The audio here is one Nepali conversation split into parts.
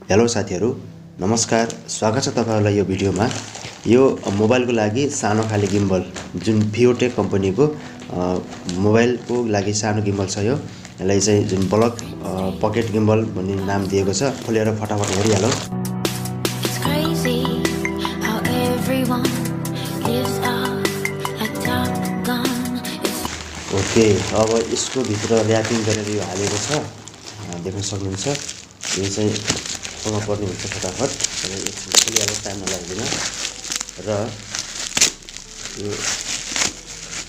हेलो साथीहरु, नमस्कार। स्वागत छ तपाईहरुलाई यो भिडियोमा। यो मोबाइलको लागि सानो खाले गिम्बल जुन FeiyuTech कम्पनीको मोबाइलको लागि सानो गिम्बल छ। यसलाई चाहिँ जुन ब्लक पकेट गिम्बल भन्ने नाम दिएको छ। खोलेर फटाफट हेरिहालौ। ओके, अब यसको भित्र र्यापिङ गरेर यो हालेको छ, देख्न सक्नुहुन्छ। यो चाहिँ खोल्न पर्ने हुन्छ फटाफट। एकछिन खोलिहाल्नु, टाइम नलाग्दैन। र यो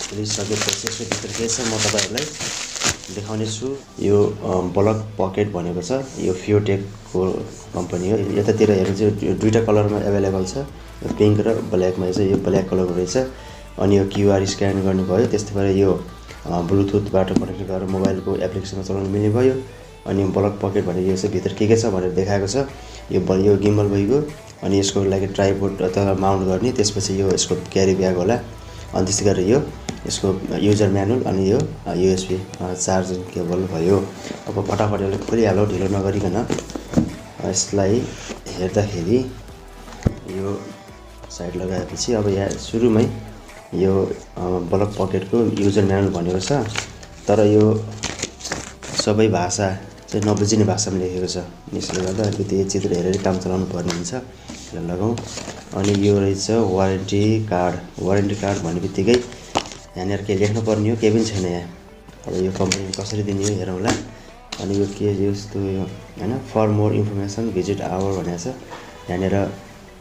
खोलिसकेपछि यसको भित्र के छ म तपाईहरुलाई देखाउने छु। यो ब्लक पकेट भनेको छ, यो FeiyuTech को कम्पनी हो। यतातिर हेर्नु चाहिँ यो दुईटा कलरमा अवेलेबल छ, पिंक र ब्ल्याकमा चाहिँ। यो ब्ल्याक कलरको रहेछ। अनि यो QR स्क्यान गर्ने भयो। त्यस्तै गरेर यो ब्लुटुथबाट कनेक्ट गरेर मोबाइलको एप्लिकेसनमा चलाउन मिल्ने भयो। अनि ब्लक पकेट भनेको चाहिँ भित्र के छ भनेर देखाएको छ। यो गिम्बल भइगयो। अनि यसको लागि ट्राइपोड अथवा माउन्ट गर्ने, त्यसपछि यो यसको क्यारी ब्याग होला। अनि त्यस्तै गरेर यो यसको युजर म्यानुअल अनि यो USB चार्जिङ केबल भयो। अब फटाफट यसलाई खोलिहालौ ढिलो नगरिकन। यसलाई हेर्दाखेरि यो साइड लगाएपछि अब यहाँ सुरुमै यो ब्लक पकेटको युजर म्यानुअल भनेको छ। तर यो सबै भाषा चाहिँ नबुझिने भाषामा लेखेको छ। यसले गर्दा अलिकति चित्र हेरेर काम चलाउनु पर्ने हुन्छ। यसलाई लगाउँ। अनि यो रहेछ वारेन्टी कार्ड। वारेन्टी कार्ड भन्नेबित्तिकै यहाँनिर के लेख्नु पर्ने हो, केही पनि छैन यहाँ। अब यो कम्पनीले कसरी दिने हो हेरौँला। अनि यो के यस्तो यो हैन, for more information visit our भनेको छ। यहाँनिर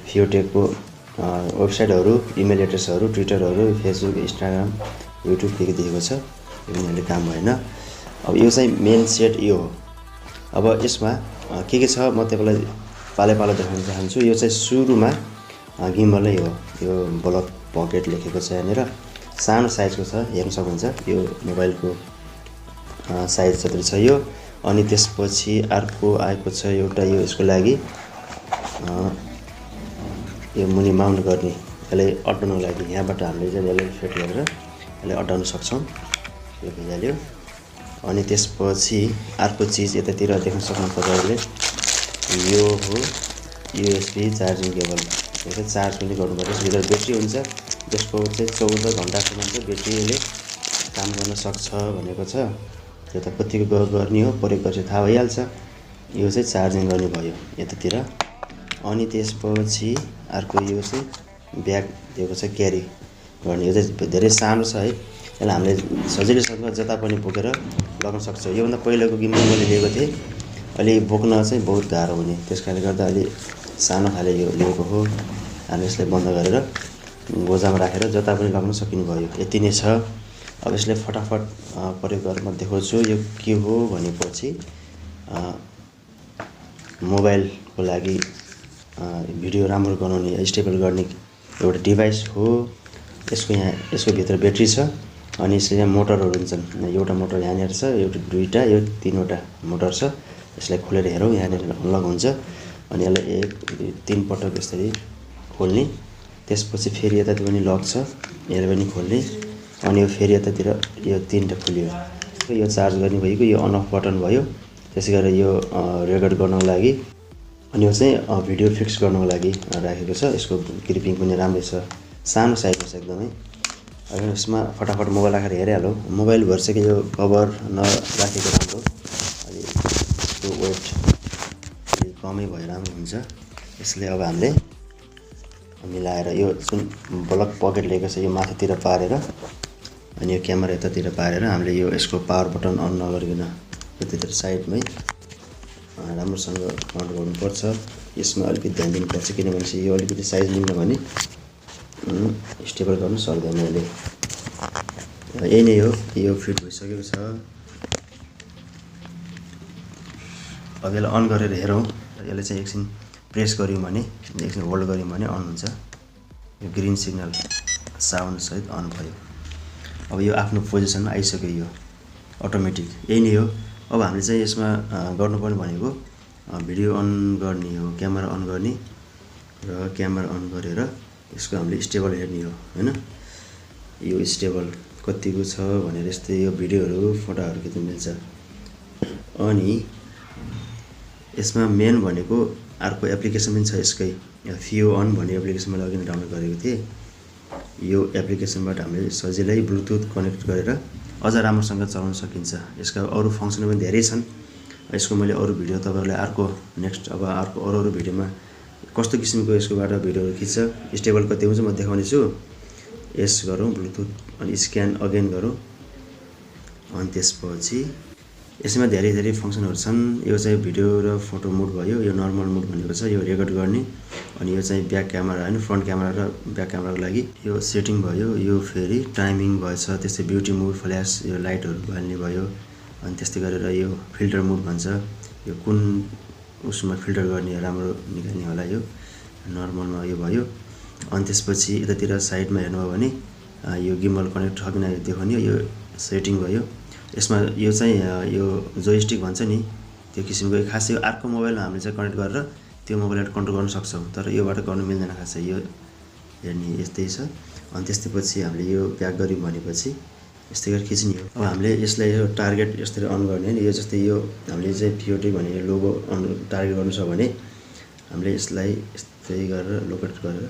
FeiyuTech को वेबसाइटहरु, इमेल एड्रेसहरु, ट्विटरहरु, फेसबुक, इन्स्टाग्राम, युट्युब के दिएको छ। यो यहाँले काम भएन। अब यो चाहिँ मेन सेट यो हो। अब यसमा के छ म तपाईलाई पालै देखाउन चाहन्छु। यो चाहिँ सुरुमा गिम्बल नै हो। यो ब्लक पकेट लेखेको छ यहाँनिर। सानो साइजको छ, हेर्न सक्नुहुन्छ। यो मोबाइलको साइज जति छ यो। अनि त्यसपछि अर्को आएको छ एउटा यो यसको लागि यो मुनि माउन्ट गर्ने, यसलाई अड्डाउनको लागि। यहाँबाट हामीले चाहिँ यसलाई फिट गरेर यसलाई अड्डाउन सक्छौं। यो भइहाल्यो। अनि त्यसपछि अर्को चीज यतातिर देख्न सक्नुहुन्छ तपाईहरुले। यो हो USB चार्जिङ केबल। यो चाहिँ चार्ज पनि गर्नुपर्छ। भित्र ब्याट्री हुन्छ, जसको चाहिँ 14 घण्टासम्म चाहिँ ब्याट्रीले काम गर्न सक्छ भनेको छ। यो त कतिको गर्ने हो, प्रयोग गरेर थाहा भइहाल्छ। यो चाहिँ चार्जिङ गर्ने भयो यतातिर। अनि त्यसपछि अर्को यो चाहिँ ब्याग दिएको छ, क्यारी गर्ने। यो चाहिँ धेरै सानो छ है। यसलाई हामीले सजिलैसँग जता पनि बोकेर लग्न सक्छौं। योभन्दा पहिलेको गिम्बल मैले लिएको थिएँ, अलि बोक्न चाहिँ बहुत गाह्रो हुने। त्यसकारणले गर्दा अलि सानो खाले यो लिएको हो। हामी यसलाई बन्द गरेर गोजामा राखेर जता पनि लग्न सकिने भयो। यति नै छ। अब यसलाई फटाफट प्रयोग गरेर म देखाउँछु। यो के हो भनेपछि मोबाइलको लागि भिडियो राम्रो बनाउने, स्टेबल गर्ने एउटा डिभाइस हो। यसको भित्र ब्याट्री छ। अनि यसले यहाँ मोटरहरु हुन्छन्। एउटा मोटर यहाँनिर छ, एउटा दुईटा, यो तीनवटा मोटर छ। यसलाई खोलेर हेरौँ। यहाँनिर अनलक हुन्छ। अनि यसलाई 1 2 3 पटक यसरी खोल्ने। त्यसपछि फेरि यतातिर पनि लक छ, यसले पनि खोल्ने। अनि यो फेरि यतातिर यो तीनटा खुल्यो। यो चार्ज गर्ने भइगयो। यो अन अफ बटन भयो। त्यसै गरेर यो रेकर्ड गर्नको लागि। अनि यो चाहिँ भिडियो फिक्स गर्नको लागि राखेको छ। यसको ग्रिपिङ पनि राम्रै छ। सानो साइजको छ एकदमै। अब यसमा फटाफट मोबाइल राखेर हेरिहालौ। मोबाइल भर्सेको यो कभर नराखेको राम्रो। अलि यो वेट अलि कमै भए राम्रो हुन्छ। यसले अब हामीले मिलाएर यो जुन ब्लक पकेट लिएको छ यो माथितिर पारेर, अनि यो क्यामेरा यतातिर पारेर हामीले यो यसको पावर बटन अन नगरिकन यतातिर साइडमै राम्रोसँग माउन्ट गर्नुपर्छ। यसमा अलिकति ध्यान दिनुपर्छ, किनभने यो अलिकति साइज मिल्न भने स्टेबल गर्न सक्दैन यसले। यही नै हो। यो फिट भइसकेको छ। अब यसलाई अन गरेर हेरौँ। यसले चाहिँ एकछिन प्रेस गर्यौं भने, एकछिन होल्ड गर्यौं भने अन हुन्छ। यो ग्रीन सिग्नल साउन्ड सहित अन भयो। अब यो आफ्नो पोजिसनमा आइसक्यो। यो अटोमेटिक। यही नै हो। अब हामीले चाहिँ यसमा गर्नुपर्ने भनेको भिडियो अन गर्ने हो, क्यामेरा अन गर्ने र क्यामेरा अन गरेर यसको हामीले स्टेबल हेर्ने हो हैन। यो स्टेबल कतिको छ भनेर यस्तै यो भिडियोहरु, फोटोहरु खिच्न मिल्छ। अनि यसमा मेन भनेको अर्को एप्लिकेसन पनि छ यसकै फियो अन भन्ने एप्लिकेसन मैले अघि नै डाउनलोड गरेको थिएँ। यो एप्लिकेसनबाट हामीले सजिलै ब्लुटुथ कनेक्ट गरेर अझ राम्रोसँग चलाउन सकिन्छ। यसका अरू फङ्सन पनि धेरै छन्। यसको मैले अरू भिडियो तपाईँहरूलाई अर्को अरू भिडियोमा कस्तो किसिमको यसकोबाट भिडियोहरू खिच्छ स्टेबल कति हुन्छ म देखाउने छु। यस गरौँ ब्लुटुथ अनि स्क्यान अगेन गरौँ अनि त्यसपछि यसमा धेरै फङ्सनहरू छन्। यो चाहिँ भिडियो र फोटो मोड भयो। यो नर्मल मोड भनेको छ यो रेकर्ड गर्ने अनि यो चाहिँ ब्याक क्यामेरा हैन फ्रन्ट क्यामेरा र ब्याक क्यामेराको लागि यो सेटिङ भयो। यो फेरि टाइमिङ भएछ त्यस्तै ब्युटी मोड फ्ल्यास यो लाइटहरू बाल्ने भयो अनि त्यस्तै गरेर यो फिल्टर मोड भन्छ यो कुन उसमा फिल्टर गर्ने राम्रो निकाल्ने होला यो नर्मलमा यो भयो। अनि त्यसपछि यतातिर साइडमा हेर्नुभयो भने यो गिम्बल कनेक्ट छ कि नै देखाउने यो सेटिङ भयो। यसमा यो चाहिँ यो जोयस्टिक भन्छ नि त्यो किसिमको खास यो अर्को मोबाइलमा हामीले चाहिँ कनेक्ट गरेर त्यो मोबाइलबाट कन्ट्रोल गर्न सक्छौँ तर योबाट गर्नु मिल्दैन खासै यो हेर्ने यस्तै छ। अनि त्यसपछि हामीले यो ब्याक गर्यौँ भनेपछि यस्तै गरी खिच्ने हो। अब हामीले यसलाई यो टार्गेट यसरी अन गर्ने नि यो जस्तै यो हामीले चाहिँ FeiyuTech भन्ने यो लोगो टार्गेट गर्नु छ भने हामीले यसलाई यस्तै गरेर लोकेट गरेर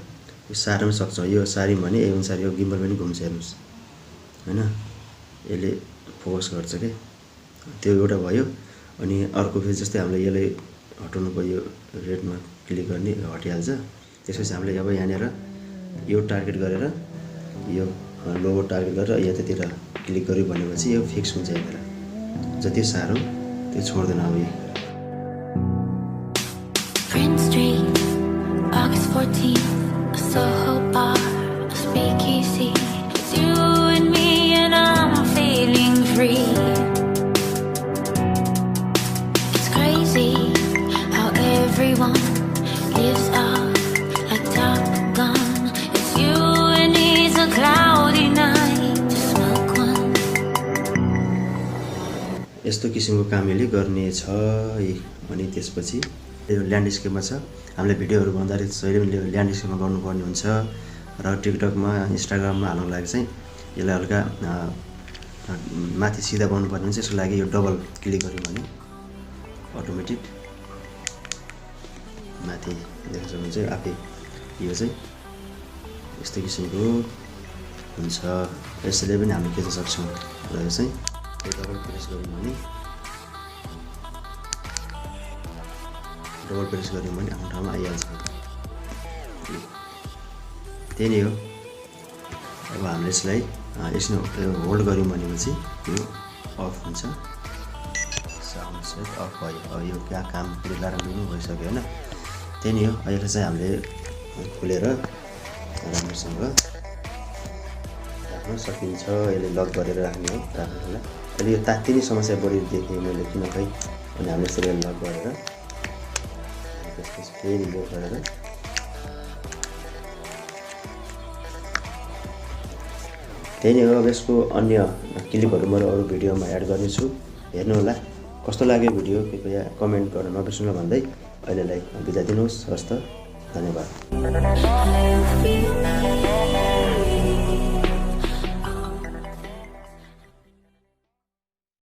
यो सार्न पनि सक्छौँ। यो सार्यौँ भने यही अनुसार यो गिम्बल पनि घुम्छ हेर्नुहोस् हैन यसले फोकस गर्छ के त्यो एउटा भयो। अनि अर्को फेरि जस्तै हामीले यसलाई हटाउनु पर्यो रेडमा क्लिक गर्ने हटिहाल्छ। त्यसपछि हामीले अब यहाँनिर यो टार्गेट गरेर यो लोगो टार्गेट गरेर यतातिर क्लिक गर्यो भनेपछि यो फिक्स हुन्छ यहाँनिर जति साह्रो त्यो छोड्दैन। अब यो Prince Street, August 14th, Soho Bar, Speakeasy. It's you and me and I'm feeling free. It's crazy how everyone lives up like Top Gun. It's you and it's a cloudy night to smoke one. यस्तो किसिमको काम यसले गर्ने छ। अनि त्यसपछि यो ल्यान्डस्केपमा छ। हामीले भिडियोहरू बनाउँदाखेरि जहिले पनि ल्यान्डस्केपमा गर्नुपर्ने हुन्छ र टिकटकमा इन्स्टाग्राममा हाल्नुको लागि चाहिँ यसलाई हल्का माथि सिधा बनाउनुपर्ने हुन्छ। यसको लागि यो डबल क्लिक गर्यो भने अटोमेटिक माथि देख्न सक्नुहुन्छ आफै यो चाहिँ यस्तो किसिमको हुन्छ। यसैले पनि हामीले खिच्न सक्छौँ र यो चाहिँ डबल प्रेस गर्यौँ भने आफ्नो ठाउँमा आइहाल्छ। त्यही नै हो। अब हामीले यसलाई यसमा होल्ड गऱ्यौँ भनेपछि यो अफ हुन्छ साउन्ड सेट अफ भयो। अब यो क्या काम राम्रो पनि भइसक्यो होइन। त्यही नै हो। अहिले चाहिँ हामीले खोलेर राम्रोसँग राख्न सकिन्छ। यसले लक गरेर राख्ने हो राख्नुलाई। अहिले यो तात्तिने समस्या बढी देखेँ मैले किन खै अनि हामीले यसरी लक गरेर त्यसपछि फेरि लक गरेर त्यही नै हो। अब यसको अन्य क्लिपहरू मैले अरू भिडियोमा एड गर्नेछु हेर्नु होला। कस्तो लाग्यो भिडियो कृपया कमेन्ट गर्न नबिर्सनु भन्दै अहिलेलाई बिदा दिनुहोस्। हस्त धन्यवाद।